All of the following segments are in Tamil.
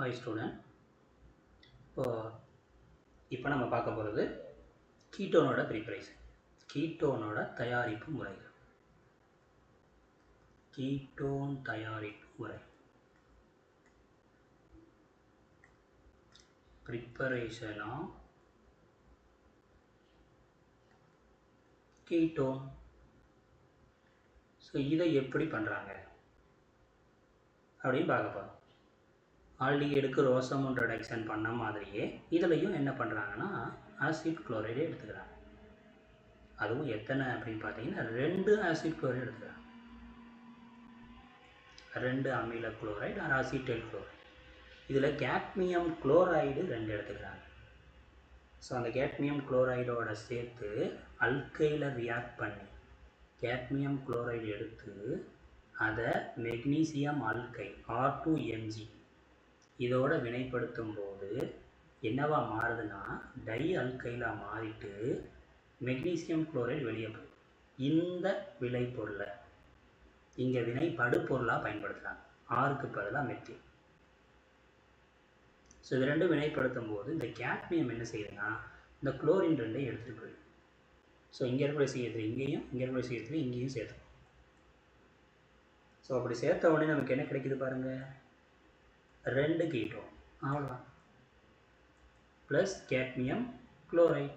Hi student. இப்போ நம்ம பார்க்க போகிறது கீட்டோனோட ப்ரிப்பரேஷன், கீட்டோனோட தயாரிப்பு முறைகள். கீட்டோன் தயாரிப்பு முறை, ப்ரிப்பரேஷன் ஆஃப் கீட்டோன். ஸோ இதை எப்படி பண்ணுறாங்க அப்படின்னு பார்க்க போகிறோம். ஆல்டிஹைடுக்கு ரோசமோன் ரிடக்ஷன் பண்ண மாதிரியே இதுலையும் என்ன பண்ணுறாங்கன்னா ஆசிட் குளோரைடு எடுத்துக்கிறாங்க. அதுவும் எத்தனை அப்படின்னு பார்த்தீங்கன்னா 2 ஆசிட் குளோரைடு எடுத்துக்கிறாங்க. 2 அமில குளோரைடு ஆர் அசிட்டைல் குளோரைடு. இதில் கேட்மியம் குளோரைடு 2 எடுத்துக்கிறாங்க. ஸோ அந்த கேட்மியம் குளோரைடோட சேர்த்து அல்கைல ரியாக்ட் பண்ணி கேட்மியம் குளோரைடு எடுத்து அதை மெக்னீசியம் அல்கை R2Mg இதோட வினைப்படுத்தும் போது என்னவா மாறுதுன்னா டை அல்கைலாக மாறிட்டு மெக்னீசியம் குளோரைடு வெளியே போகுது. இந்த விளைபொருளை இங்கே வினைப்படு பொருளாக பயன்படுத்துகிறாங்க. ஆருக்கு பதிலாக மெத்தில். ஸோ இது ரெண்டும் வினைப்படுத்தும் போது இந்த கேட்மியம் என்ன செய்யுதுன்னா இந்த குளோரின் 2 எடுத்துகிட்டு போயிடும். ஸோ இங்கே இருக்கக்கூடிய CO3 இங்கேயும், இங்கே இருக்கக்கூடிய CO3 இங்கேயும் சேர்த்துக்கும். ஸோ அப்படி சேர்த்த உடனே நமக்கு என்ன கிடைக்குது பாருங்கள், 2 கீட்டோன், அவ்வளோதான். Plus cadmium chloride.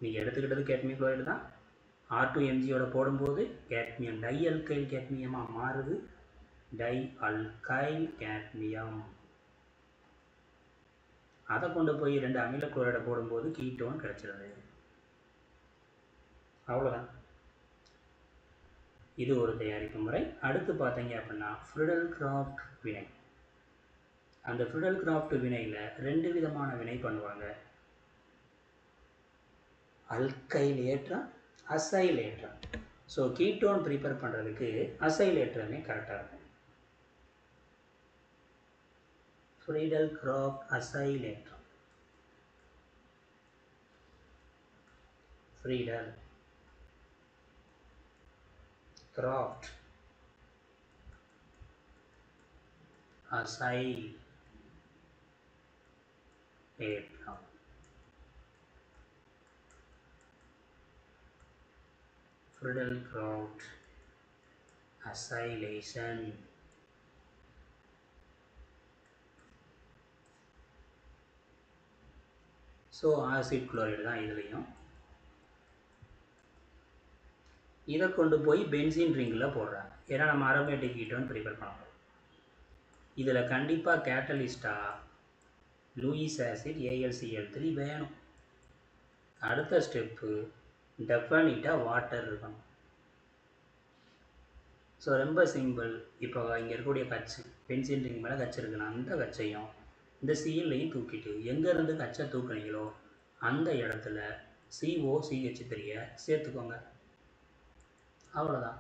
நீங்கள் எடுத்துக்கிட்டது கேட்மியம் குளோரைடு தான். R2Mgயோட போடும்போது கேட்மியம் டை அல்கைல் கேட்மியமாக மாறுது. Dialkyl cadmium. அதை கொண்டு போய் 2 அமில குளோரைடை போடும்போது கீட்டோன் கிடைச்சிருது. அவ்வளோதான். இது ஒரு தயாரிப்பு முறை. அடுத்து பார்த்தீங்க அப்படின்னா ஃப்ரிடல்-கிராஃப்ட் வினை. அந்த ஃப்ரிடல்-கிராஃப்ட் வினையில் 2 விதமான வினை பண்ணுவாங்க. அல்கைலேற்றம், அசைலேற்றம். ஸோ கீட்டோன் ப்ரிப்பேர் பண்ணுறதுக்கு அசைலேற்றமே கரெக்டாக இருக்கும். ஃப்ரிடல்-கிராஃப்ட் அசைலேற்றம். ஃப்ரிடல் கிராஃப்ட் அசைலேற்றம். Friedel Crafts acylation. So acid chloride தான் இதுலேயும். இதை கொண்டு போய் பென்சீன் ரிங்கில் போடுறாங்க. ஏன்னா நம்ம அரோமேட்டிக் கீட்டோன் ப்ரிப்பேர் பண்ணணும். இதில் கண்டிப்பாக கேட்டலிஸ்டாக லூயிஸ் ஆசிட் AlCl3 வேணும். அடுத்த ஸ்டெப்பு டெஃபினிட்டாக வாட்டர் இருக்கணும். ஸோ ரொம்ப சிம்பிள். இப்போ இங்கே இருக்கக்கூடிய கச்சு, பென்சீன் ரிங் மேலே கச்சு இருக்குன்னா அந்த கச்சையும் இந்த Clலையும் தூக்கிட்டு எங்கேருந்து கச்சை தூக்குனீங்களோ அந்த இடத்துல COCH3 சேர்த்துக்கோங்க. அவ்வளோதான்.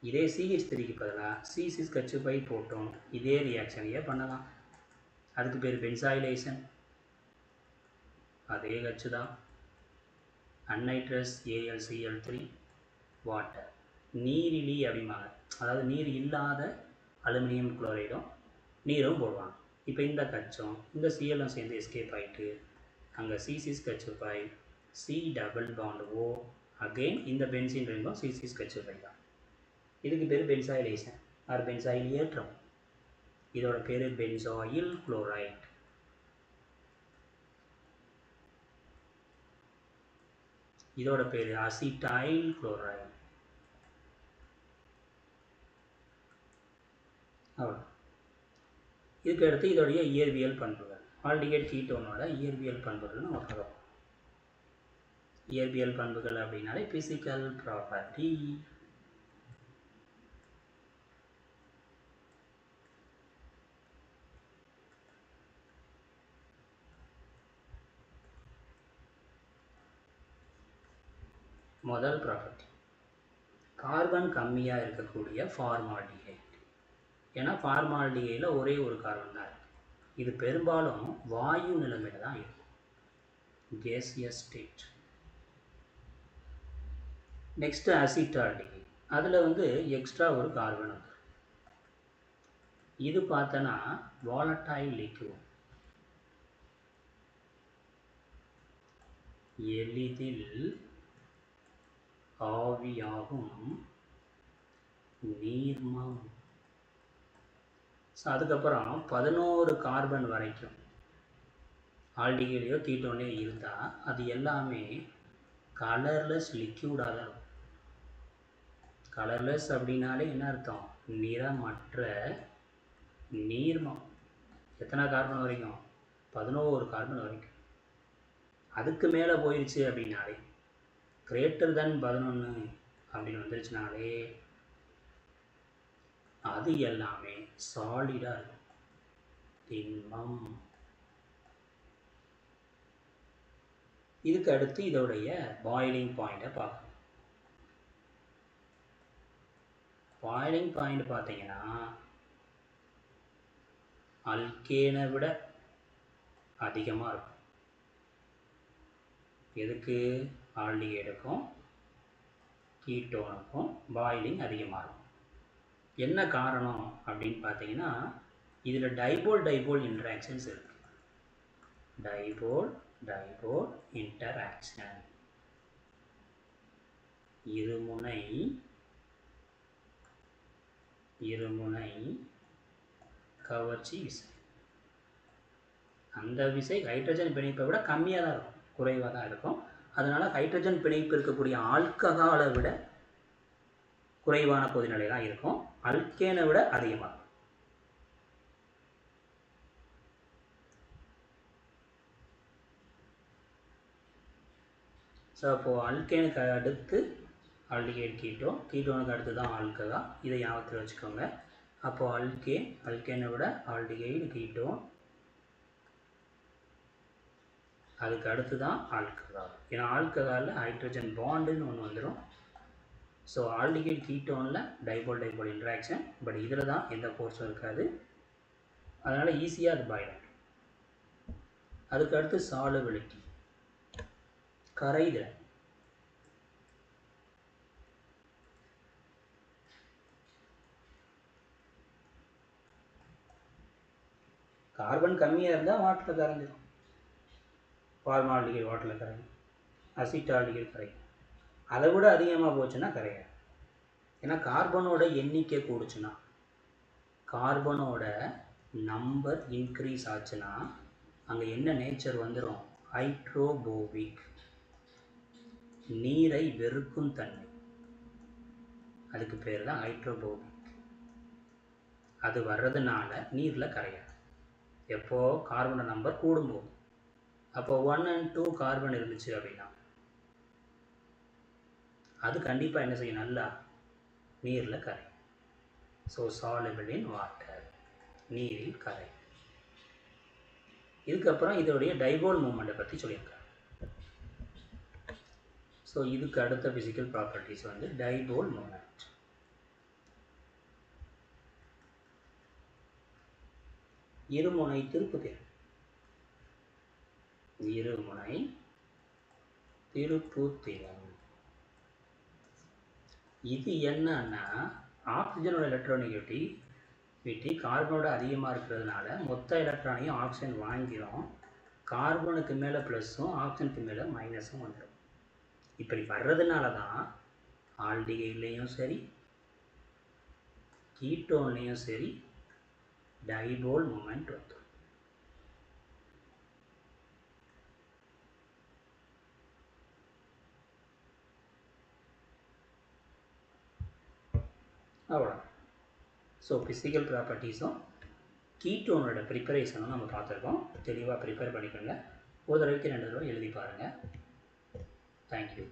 இதே CH3க்கு பதிலாக C6H5 போட்டோம் இதே ரியாக்ஷனையே பண்ணலாம். அதுக்கு பேர் பென்சாயிலேஷன். அதே கச்சு தான். அன்நைட்ரஸ் AlCl3 வாட்டர், நீரிலி அப்படிம்பாங்க. அதாவது நீர் இல்லாத அலுமினியம் குளோரைடும் நீரும் போடுவாங்க. இப்போ இந்த கச்சும் இந்த Clலும் சேர்ந்து எஸ்கேப் ஆகிட்டு அங்கே C6H5 C double bond O again இந்த பென்சீன் ரிங்கும் C6H5 தான். இதுக்கு பேர் பென்சாயிலேஷன் ஆர் பென்சாயில் ஏற்றம். இதோட பேர் பென்சாயில் குளோரைட். இதோட பேர் அசிட்டைல் குளோரைடு. அவ்வளோ. இதுக்கு அடுத்து இதோடைய இயற்பியல் பண்புகள், ஆல்டிஹைடு கீட்டோனோட இயற்பியல் பண்புகள் நம்ம பார்க்கலாம். இயற்பியல் பண்புகள் அப்படின்னாலே பிசிக்கல் ப்ராப்பர்ட்டி. முதல் ப்ராப்பர்ட்டி கார்பன் கம்மியாக இருக்கக்கூடிய ஃபார்மால்டிஹைடு. ஏன்னா ஃபார்மால்டிஹைடில் ஒரே ஒரு கார்பன் தான் இருக்குது. இது பெரும்பாலும் வாயு நிலைமையில் தான் இருக்கும், கேசியஸ் ஸ்டேட். Next acetaldehyde. அதில் எக்ஸ்ட்ரா ஒரு கார்பன் வந்துடும். இது பார்த்தனா வாலடைல் லிக்விட், எளிதில் ஆவியாகும் நீர்மம். ஸோ அதுக்கப்புறம் 11 கார்பன் வரைக்கும் ஆல்டிகைலையோ கீட்டோன்லையோ இருந்தால் அது எல்லாமே கலர்லெஸ் லிக்யூடாக தான் இருக்கும். கலர்லெஸ் அப்படின்னாலே என்ன அர்த்தம்? நிறமற்ற நீர்மம். எத்தனை கார்பன் வரைக்கும்? 11 கார்பன் வரைக்கும். அதுக்கு மேலே போயிடுச்சு அப்படின்னாலே, கிரேட்டர் தென் 11 அப்படின்னு வந்துருச்சுனாலே அது எல்லாமே சாலிடாக இருக்கும், திண்மம். இதுக்கு அடுத்து இதோடைய பாயிலிங் பாயிண்ட்டை பார்க்கணும். பாயிலிங் பாயிண்ட் பார்த்தீங்கன்னா அல்கேனை விட அதிகமாக இருக்கும். எதுக்கு? ஆல்டிகைடுக்கும் கீட்டோனுக்கும் பாயிலிங் அதிகமாக இருக்கும். என்ன காரணம் அப்படின்னு பார்த்தீங்கன்னா, இதில் டைபோல் டைபோல் இன்ட்ராக்ஷன்ஸ் இருக்கு. டைபோல் டைபோல் இன்டராக்ஷன், இருமுனை இருமுனை கவர்ச்சி விசை. அந்த விசை ஹைட்ரஜன் பிணைப்பை விட கம்மியாக தான் இருக்கும், குறைவாக தான் இருக்கும். அதனால் ஹைட்ரஜன் பிணைப்பு இருக்கக்கூடிய ஆல்கஹாலை விட குறைவான கொதிநிலை தான் இருக்கும், அல்கேனை விட அதிகமாக. ஸோ அப்போது அல்கேனுக்கு அடுத்து ஆல்டிகைடு கீட்டோன், கீட்டோனுக்கு அடுத்து தான் ஆல்கஹா. இதை ஞாபகத்தில் வச்சுக்கோங்க. அப்போது அல்கேனை விட ஆல்டிகைடு கீட்டோன், அதுக்கு அடுத்து தான் ஆல்கஹா. ஏன்னா ஆல்கஹாலில் ஹைட்ரஜன் பாண்டுன்னு ஒன்று வந்துடும். ஸோ ஆல்டிகைடு கீட்டோனில் டைபோல் டைபோல் இன்ட்ராக்ஷன், பட் இதில் தான் எந்த ஃபோர்ஸும் இருக்காது, அதனால் ஈஸியாக அது பாயில் ஆகிடும். அதுக்கு அடுத்து சாலுபிலிட்டி, கரைதிறன். கார்பன் கம்மியாக இருந்தால் வாட்டரில் கரைஞ்சிடும். ஃபார்மால்டிகைடு வாட்டரில் கரையும், அசிட்டால்டிகைடு கரையும். அதை விட அதிகமாக போச்சுன்னா கரையாது. ஏன்னா கார்பனோட எண்ணிக்கை கூடுச்சுன்னா, கார்பனோட நம்பர் இன்க்ரீஸ் ஆச்சுன்னா அங்கே என்ன நேச்சர் வந்துடும்? ஹைட்ரோபோபிக், நீரை வெறுக்கும் தன்மை. அதுக்கு பேர் தான் ஹைட்ரோபோபிக். அது வர்றதுனால நீரில் கரையாது. எப்போ? கார்பனோட நம்பர் கூடும்போது. அப்போ 1 and 2 கார்பன் இருந்துச்சு அப்படின்னா அது கண்டிப்பாக என்ன செய்யும்? நல்லா நீரில் கரை. ஸோ சாலுபிள் இன் வாட்டர், நீரில் கரை. இதுக்கப்புறம் இதோடைய டைபோல் மூமெண்ட்டை பற்றி சொல்லியிருக்காங்க. ஸோ இதுக்கு அடுத்த ஃபிசிக்கல் ப்ராப்பர்ட்டிஸ் வந்து டைபோல் மூமெண்ட். இருமுனை திருப்புத்திறன், இருமுனை திருப்புத்திறன். இது என்னன்னா, ஆக்சிஜனோட எலக்ட்ரானிகேட்டிவிட்டி கார்பனோட அதிகமாக இருக்கிறதுனால மொத்த எலக்ட்ரானையும் ஆக்சிஜன் வாங்கிடும். கார்பனுக்கு மேலே ப்ளஸ்ஸும் ஆக்சிஜனுக்கு மேலே மைனஸும் வந்துடும். இப்படி வர்றதுனால தான் ஆல்டிகைட்லேயும் சரி கீட்டோன்லேயும் சரி டைபோல் மூமெண்ட் வந்துடும். அவ்வளோ. ஸோ ஃபிசிக்கல் ப்ராப்பர்ட்டிஸும் கீட்டோனோட ப்ரிப்பரேஷனும் நம்ம பார்த்துருக்கோம். தெளிவாக ப்ரிப்பேர் பண்ணிக்கோங்க. ஒரு தடவைக்கு 2 தடவை எழுதி பாருங்கள். தேங்க்யூ.